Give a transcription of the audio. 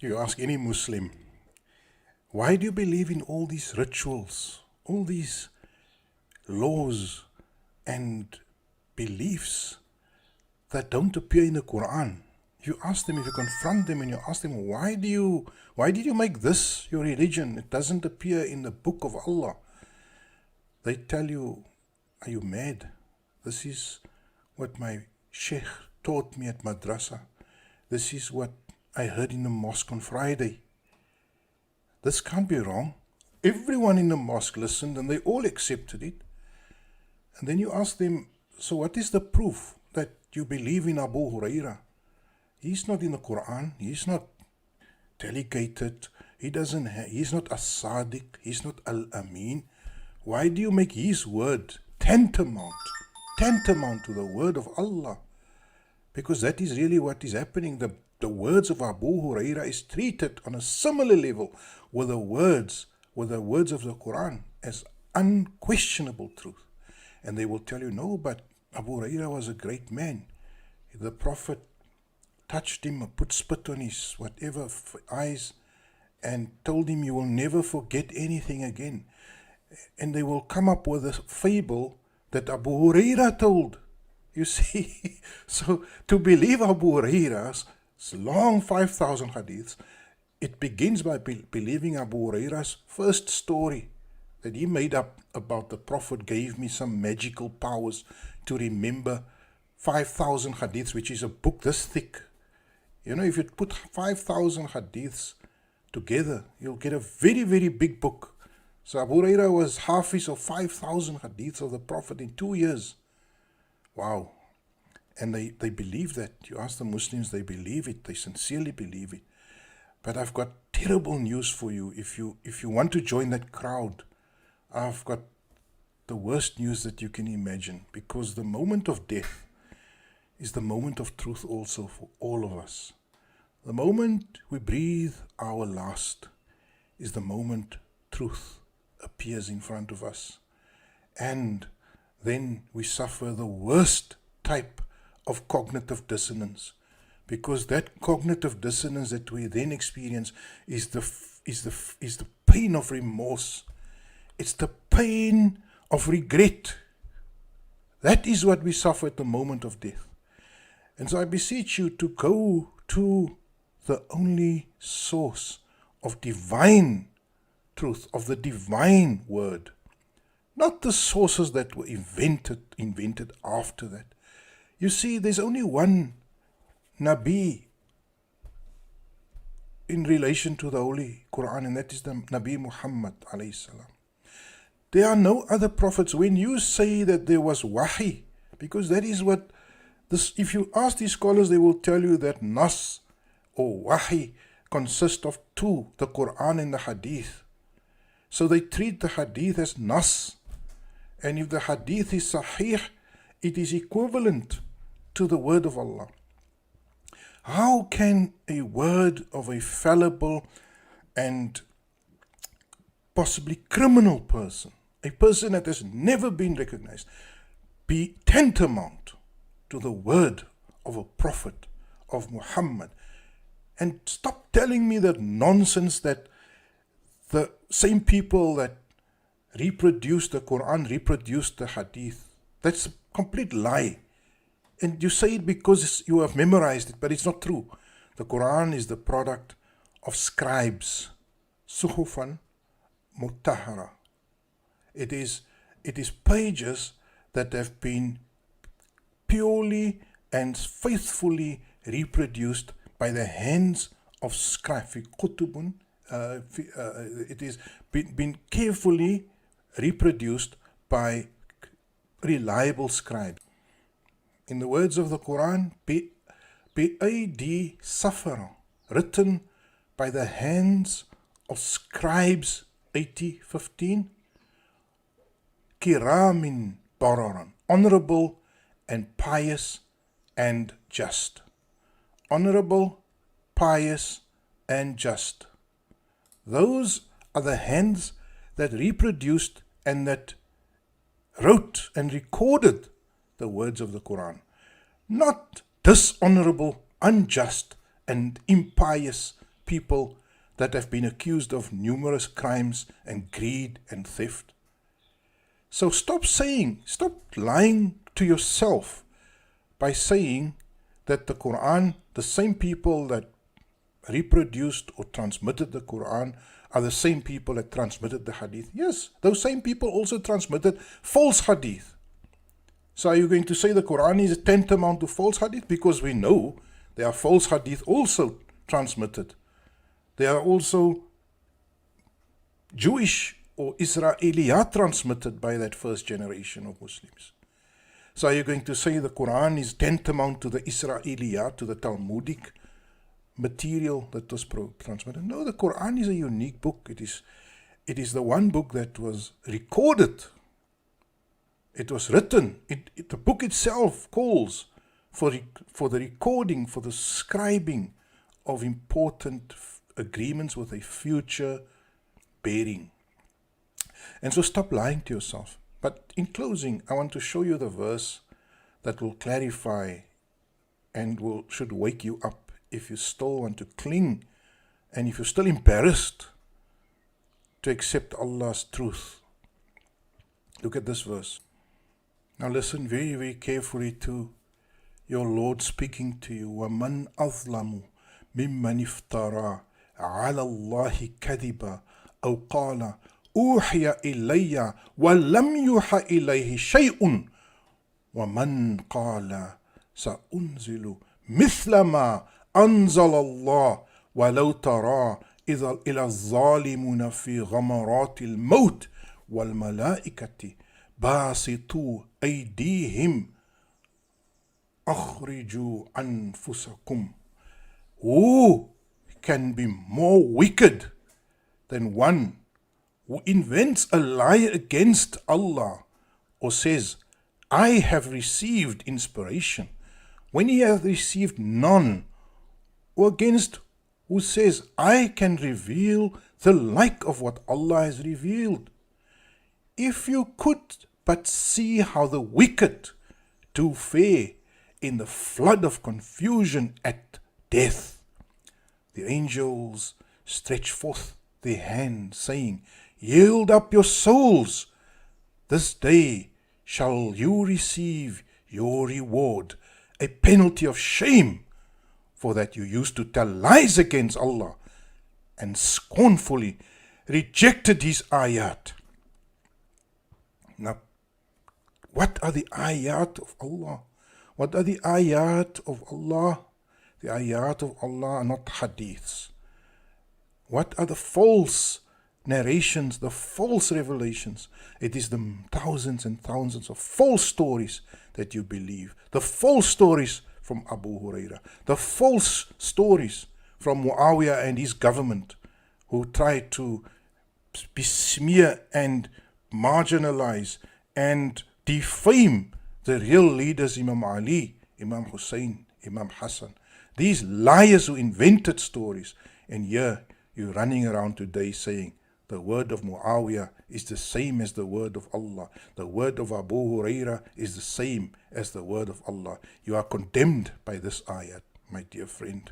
You ask any Muslim, why do you believe in all these rituals, all these laws and beliefs that don't appear in the Quran? You ask them, if you confront them and you ask them, why did you make this your religion? It doesn't appear in the book of Allah. They tell you, are you mad? This is what my sheikh taught me at madrasa. This is what I heard in the mosque on Friday. This can't be wrong. Everyone in the mosque listened and they all accepted it. And then you ask them, so what is the proof that you believe in Abu Huraira? He's not in the Quran. He's not delegated. He's not as-Sadiq. He's not al-Amin. Why do you make his word tantamount to the word of Allah? Because that is really what is happening. The words of Abu Huraira is treated on a similar level with the words of the Quran as unquestionable truth. And they will tell you, no, but Abu Huraira was a great man. The Prophet touched him, put spit on his eyes, and told him, you will never forget anything again. And they will come up with a fable that Abu Huraira told. You see, so to believe Abu Huraira's long 5,000 hadiths, it begins by believing Abu Huraira's first story that he made up about the Prophet gave me some magical powers to remember 5,000 hadiths, which is a book this thick. You know, if you put 5,000 hadiths together, you'll get a very, very big book. So Abu Huraira was hafiz of 5,000 hadiths of the Prophet in 2 years. Wow. And they believe that. You ask the Muslims, they believe it. They sincerely believe it. But I've got terrible news for you. If you want to join that crowd, I've got the worst news that you can imagine. Because the moment of death is the moment of truth also for all of us. The moment we breathe our last is the moment truth appears in front of us. And then we suffer the worst type of cognitive dissonance, because that cognitive dissonance that we then experience is the pain of remorse. It's the pain of regret. That is what we suffer at the moment of death. And so I beseech you to go to the only source of divine truth, of the divine word, not the sources that were invented after that. You see, there's only one Nabi in relation to the Holy Quran, and that is the Nabi Muhammad alayhi salam. There are no other prophets. When you say that there was wahi, because that is what this, if you ask these scholars, they will tell you that nas or wahi consists of two, the Quran and the Hadith. So they treat the Hadith as nas. And if the Hadith is sahih, it is equivalent to the word of Allah. How can a word of a fallible and possibly criminal person, a person that has never been recognized, be tantamount to the word of a prophet, of Muhammad? And stop telling me that nonsense that the same people that reproduced the Quran reproduced the Hadith. That's a complete lie. And you say it because you have memorized it, but it's not true. The Quran is the product of scribes. Suhufan mutahara. It is pages that have been purely and faithfully reproduced by the hands of scribes. It is been carefully reproduced by reliable scribes. In the words of the Quran, bi-aydi safara, written by the hands of scribes, 80:15, kiramin bararan, honorable and pious and just. Honorable, pious and just. Those are the hands that reproduced and that wrote and recorded the words of the Quran. Not dishonorable, unjust and impious people that have been accused of numerous crimes and greed and theft. So stop lying to yourself by saying that the Quran, the same people that reproduced or transmitted the Quran are the same people that transmitted the Hadith. Yes, those same people also transmitted false Hadith. So are you going to say the Quran is tantamount to false Hadith? Because we know there are false Hadith also transmitted. There are also Jewish or Israeliyat transmitted by that first generation of Muslims. So are you going to say the Quran is tantamount to the Israeliyat, to the Talmudic material that was transmitted? No, the Quran is a unique book. It is the one book that was recorded. It was written. The book itself calls for the recording, for the scribing of important agreements with a future bearing. And so stop lying to yourself. But in closing, I want to show you the verse that will clarify and should wake you up if you still want to cling and if you're still embarrassed to accept Allah's truth. Look at this verse. Now listen very, very carefully to your Lord speaking to you. وَمَنْ أَظْلَمُ مِمَّنِ افْتَرَى عَلَى اللَّهِ كَذِبًا أَوْ قَالَ أُوحِيَ إِلَيَّ وَلَمْ يُوحَ إِلَيْهِ شَيْءٌ وَمَنْ قَالَ سَأُنزِلُ مِثْلَ مَا أَنزَلَ اللَّهُ وَلَوْ تَرَى إِذَا إِلَى الظَّالِمُونَ فِي غَمَرَاتِ الْمَوْتِ وَالْمَلَائِكَةِ بَاسِطُوا أَيْدِيهِمْ أَخْرِجُوا أَنفُسَكُمْ. Who can be more wicked than one who invents a lie against Allah or says, I have received inspiration, when he has received none, or against who says, I can reveal the like of what Allah has revealed. If you could but see how the wicked do fare in the flood of confusion at death. The angels stretch forth their hand, saying, Yield up your souls. This day shall you receive your reward, a penalty of shame, for that you used to tell lies against Allah and scornfully rejected His ayat. Now, what are the ayat of Allah? What are the ayat of Allah? The ayat of Allah are not hadiths. What are the false narrations, the false revelations? It is the thousands and thousands of false stories that you believe. The false stories from Abu Huraira. The false stories from Muawiyah and his government, who tried to besmear and marginalize and defame the real leaders, Imam Ali, Imam Hussein, Imam Hassan. These liars who invented stories. And here you're running around today saying the word of Muawiyah is the same as the word of Allah. The word of Abu Huraira is the same as the word of Allah. You are condemned by this ayat, my dear friend.